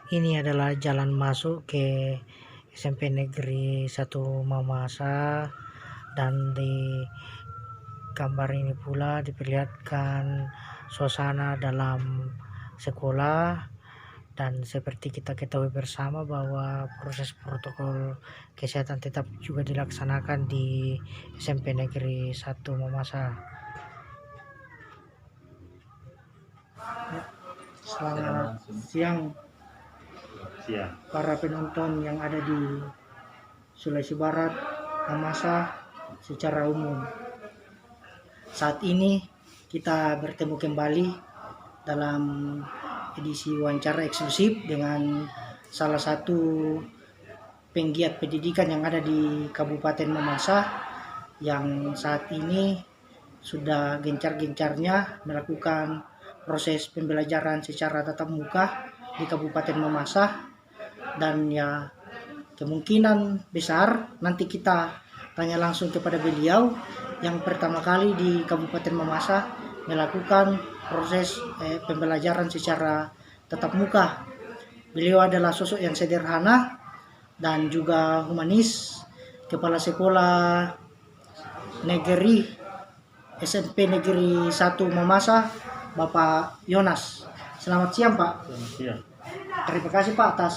Ini adalah jalan masuk ke SMP Negeri 1 Mamasa, dan di gambar ini pula diperlihatkan suasana dalam sekolah. Dan seperti kita ketahui bersama bahwa proses protokol kesehatan tetap juga dilaksanakan di SMP Negeri 1 Mamasa. Selamat siang para penonton yang ada di Sulawesi Barat, Mamasa secara umum. Saat ini kita bertemu kembali dalam edisi wawancara eksklusif dengan salah satu penggiat pendidikan yang ada di Kabupaten Mamasa, yang saat ini sudah gencar-gencarnya melakukan proses pembelajaran secara tatap muka di Kabupaten Mamasa. Dan ya, kemungkinan besar nanti kita tanya langsung kepada beliau yang pertama kali di Kabupaten Mamasa melakukan proses pembelajaran secara tatap muka. Beliau adalah sosok yang sederhana dan juga humanis, kepala sekolah negeri SMP Negeri 1 Mamasa, Bapak Yonas. Selamat siang, Pak. Selamat siang. Terima kasih, Pak, atas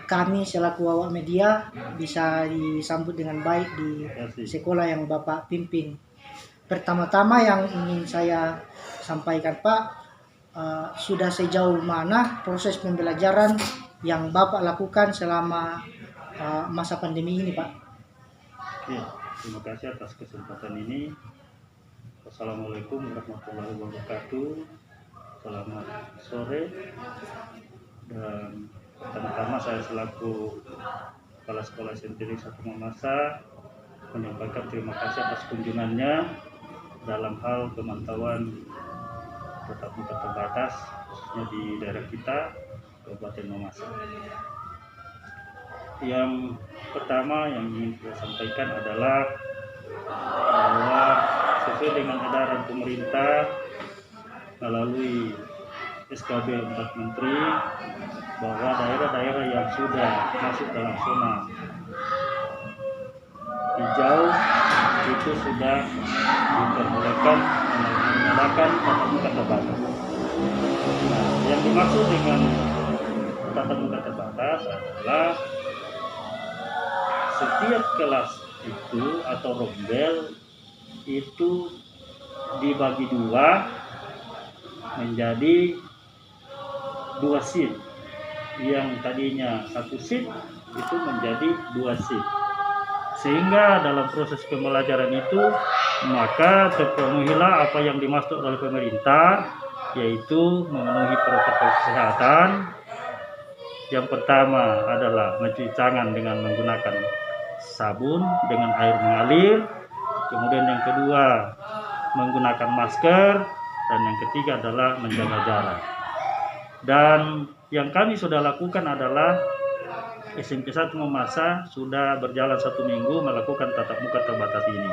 kami selaku awak media bisa disambut dengan baik di sekolah yang Bapak pimpin. Pertama-tama yang ingin saya sampaikan, Pak, sudah sejauh mana proses pembelajaran yang Bapak lakukan selama masa pandemi ini, Pak? Oke, terima kasih atas kesempatan ini. Assalamualaikum warahmatullahi wabarakatuh. Selamat sore. Dan pertama-tama saya selaku Kepala Sekolah SMP Negeri 1 Mamasa menyampaikan terima kasih atas kunjungannya dalam hal pemantauan tatap muka terbatas khususnya di daerah kita, Kabupaten Mamasa. Yang pertama yang ingin saya sampaikan adalah bahwa sesuai dengan edaran pemerintah melalui SKB 4 Menteri, bahwa daerah-daerah yang sudah masuk dalam zona hijau itu sudah diperbolehkan menggunakan tatap muka terbatas. Nah, yang dimaksud dengan tatap muka terbatas adalah setiap kelas itu atau rombel itu dibagi dua menjadi dua shift, yang tadinya satu shift itu menjadi dua shift, sehingga dalam proses pembelajaran itu maka terpenuhilah apa yang dimaksud oleh pemerintah, yaitu memenuhi protokol kesehatan. Yang pertama adalah mencuci tangan dengan menggunakan sabun dengan air mengalir, kemudian yang kedua menggunakan masker, dan yang ketiga adalah menjaga jarak. Dan yang kami sudah lakukan adalah SMP 1 Mamasa sudah berjalan 1 minggu melakukan tatap muka terbatas ini.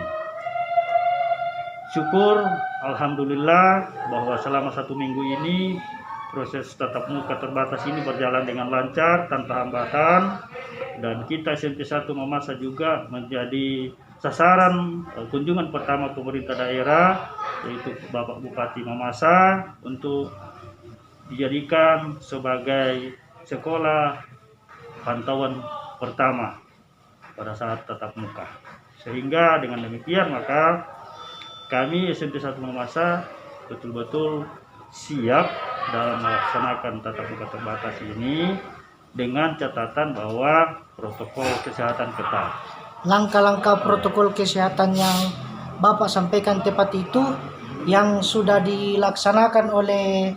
Syukur alhamdulillah bahwa selama 1 minggu ini proses tatap muka terbatas ini berjalan dengan lancar tanpa hambatan, dan kita SMP 1 Mamasa juga menjadi sasaran kunjungan pertama pemerintah daerah, yaitu Bapak Bupati Mamasa, untuk dijadikan sebagai sekolah pantauan pertama pada saat tatap muka. Sehingga dengan demikian maka kami SMP 1 Mamasa betul-betul siap dalam melaksanakan tatap muka terbatas ini dengan catatan bahwa protokol kesehatan ketat. Langkah-langkah protokol kesehatan yang Bapak sampaikan tepat itu yang sudah dilaksanakan oleh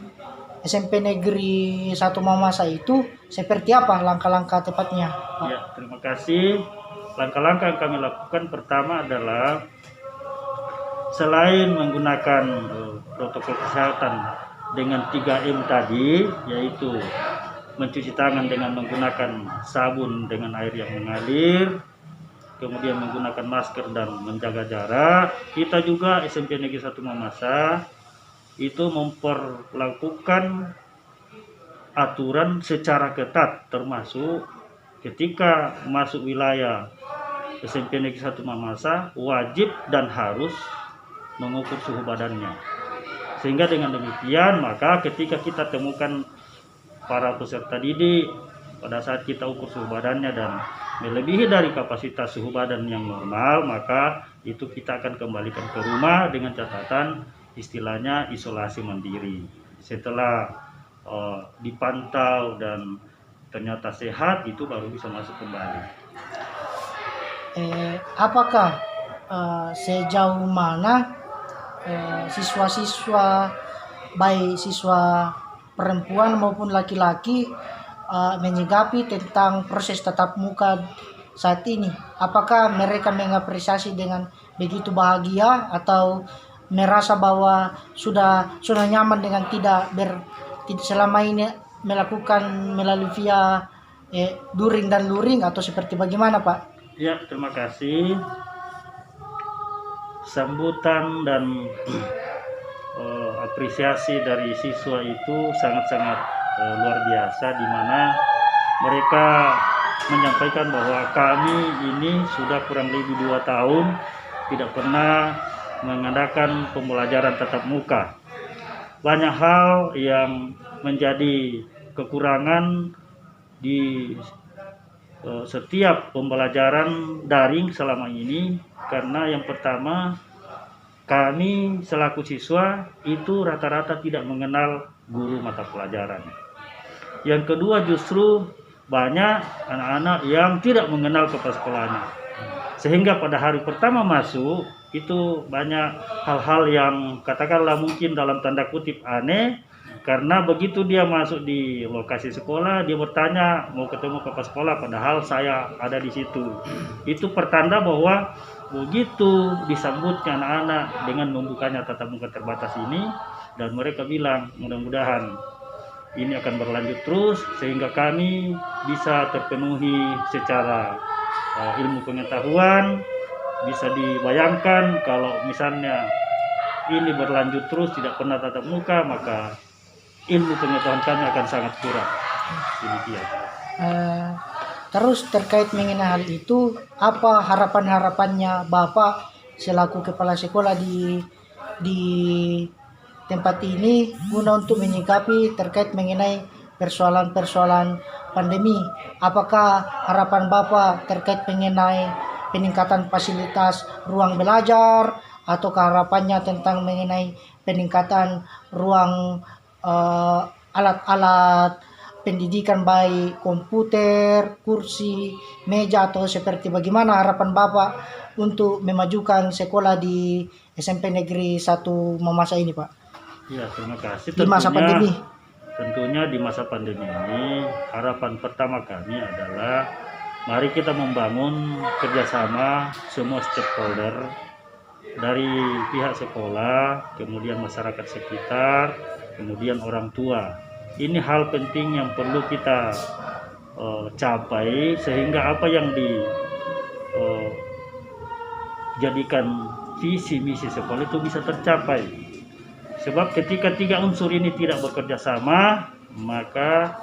SMP Negeri 1 Mamasa itu seperti apa langkah-langkah tepatnya, Pak? Ya, terima kasih. Langkah-langkah yang kami lakukan pertama adalah selain menggunakan protokol kesehatan dengan 3M tadi, yaitu mencuci tangan dengan menggunakan sabun dengan air yang mengalir, kemudian menggunakan masker dan menjaga jarak, kita juga SMP Negeri 1 Mamasa itu memperlakukan aturan secara ketat, termasuk ketika masuk wilayah SMP Negeri 1 Mamasa wajib dan harus mengukur suhu badannya. Sehingga dengan demikian maka ketika kita temukan para peserta didik pada saat kita ukur suhu badannya dan melebihi dari kapasitas suhu badan yang normal, maka itu kita akan kembalikan ke rumah dengan catatan istilahnya isolasi mandiri. Setelah dipantau dan ternyata sehat, itu baru bisa masuk kembali. Apakah sejauh mana siswa-siswa, baik siswa perempuan maupun laki-laki, menyikapi tentang proses tatap muka saat ini? Apakah mereka mengapresiasi dengan begitu bahagia atau merasa bahwa sudah nyaman dengan tidak selama ini melakukan melalui via daring dan luring, atau seperti bagaimana, Pak? Ya, terima kasih. Sambutan dan apresiasi dari siswa itu sangat-sangat luar biasa, di mana mereka menyampaikan bahwa kami ini sudah kurang lebih 2 tahun tidak pernah mengadakan pembelajaran tatap muka. Banyak hal yang menjadi kekurangan di setiap pembelajaran daring selama ini, karena yang pertama, kami selaku siswa itu rata-rata tidak mengenal guru mata pelajaran. Yang kedua, justru banyak anak-anak yang tidak mengenal kepala sekolahnya, sehingga pada hari pertama masuk itu banyak hal-hal yang katakanlah mungkin dalam tanda kutip aneh, karena begitu dia masuk di lokasi sekolah, dia bertanya mau ketemu kepala sekolah, padahal saya ada di situ. Itu pertanda bahwa begitu disambutnya anak-anak dengan membukanya tatap muka terbatas ini, dan mereka bilang mudah-mudahan ini akan berlanjut terus sehingga kami bisa terpenuhi secara ilmu pengetahuan. Bisa dibayangkan kalau misalnya ini berlanjut terus tidak pernah tatap muka, maka ilmu pengetahuan kami akan sangat kurang. Demikian. Terus terkait mengenai hal itu, apa harapan-harapannya Bapak selaku kepala sekolah di tempat ini guna untuk menyikapi terkait mengenai persoalan-persoalan pandemi? Apakah harapan Bapak terkait mengenai peningkatan fasilitas ruang belajar, atau harapannya tentang mengenai peningkatan ruang alat-alat pendidikan, baik komputer, kursi, meja, atau seperti bagaimana harapan Bapak untuk memajukan sekolah di SMP Negeri 1 Mamasa ini, Pak? Ya, terima kasih. Di masa pandemi. Tentunya di masa pandemi ini harapan pertama kami adalah mari kita membangun kerjasama semua stakeholder, dari pihak sekolah, kemudian masyarakat sekitar, kemudian orang tua. Ini hal penting yang perlu kita capai sehingga apa yang dijadikan visi misi sekolah itu bisa tercapai. Sebab ketika 3 unsur ini tidak bekerja sama, maka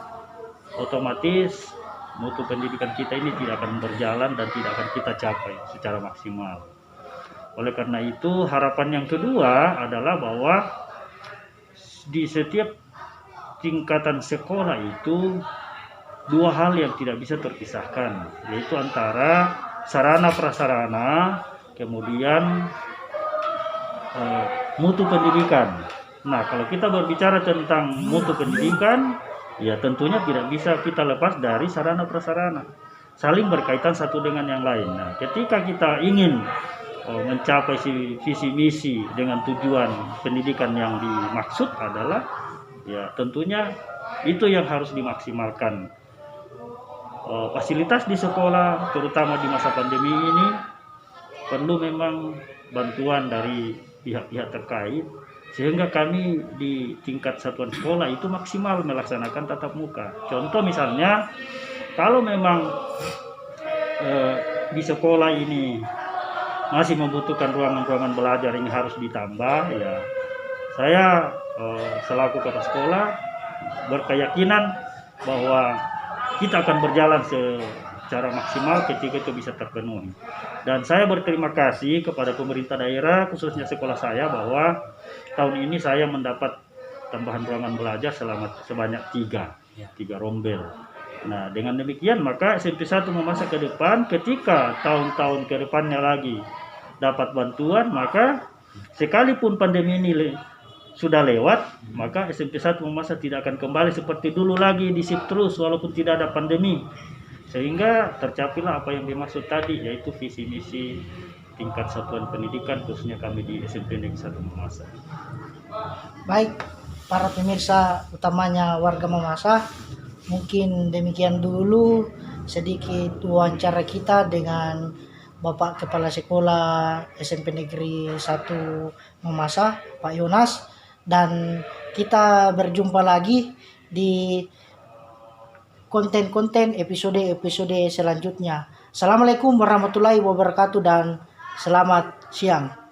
otomatis mutu pendidikan kita ini tidak akan berjalan dan tidak akan kita capai secara maksimal. Oleh karena itu, harapan yang kedua adalah bahwa di setiap tingkatan sekolah itu 2 hal yang tidak bisa terpisahkan, yaitu antara sarana prasarana, kemudian mutu pendidikan. Nah, kalau kita berbicara tentang mutu pendidikan, ya tentunya tidak bisa kita lepas dari sarana prasarana, saling berkaitan satu dengan yang lain. Nah, ketika kita ingin mencapai visi misi dengan tujuan pendidikan yang dimaksud adalah, ya tentunya itu yang harus dimaksimalkan. Fasilitas di sekolah terutama di masa pandemi ini perlu memang bantuan dari pihak-pihak terkait sehingga kami di tingkat satuan sekolah itu maksimal melaksanakan tatap muka. Contoh misalnya kalau memang di sekolah ini masih membutuhkan ruangan-ruangan belajar yang harus ditambah, ya saya selaku kepala sekolah berkeyakinan bahwa kita akan berjalan secara maksimal ketika itu bisa terpenuhi. Dan saya berterima kasih kepada pemerintah daerah, khususnya sekolah saya, bahwa tahun ini saya mendapat tambahan ruangan belajar sebanyak 3 rombel. Nah, dengan demikian maka SMP 1 Mamasa ke depan, ketika tahun-tahun ke depannya lagi dapat bantuan, maka sekalipun pandemi ini sudah lewat, maka SMP 1 Mamasa tidak akan kembali seperti dulu lagi di shift terus walaupun tidak ada pandemi. Sehingga tercapailah apa yang dimaksud tadi, yaitu visi misi tingkat satuan pendidikan khususnya kami di SMP Negeri 1 Mamasa. Baik, para pemirsa utamanya warga Mamasa, mungkin demikian dulu sedikit wawancara kita dengan Bapak Kepala Sekolah SMP Negeri 1 Mamasa, Pak Yonas, dan kita berjumpa lagi di konten-konten episode-episode selanjutnya. Assalamualaikum warahmatullahi wabarakatuh dan selamat siang.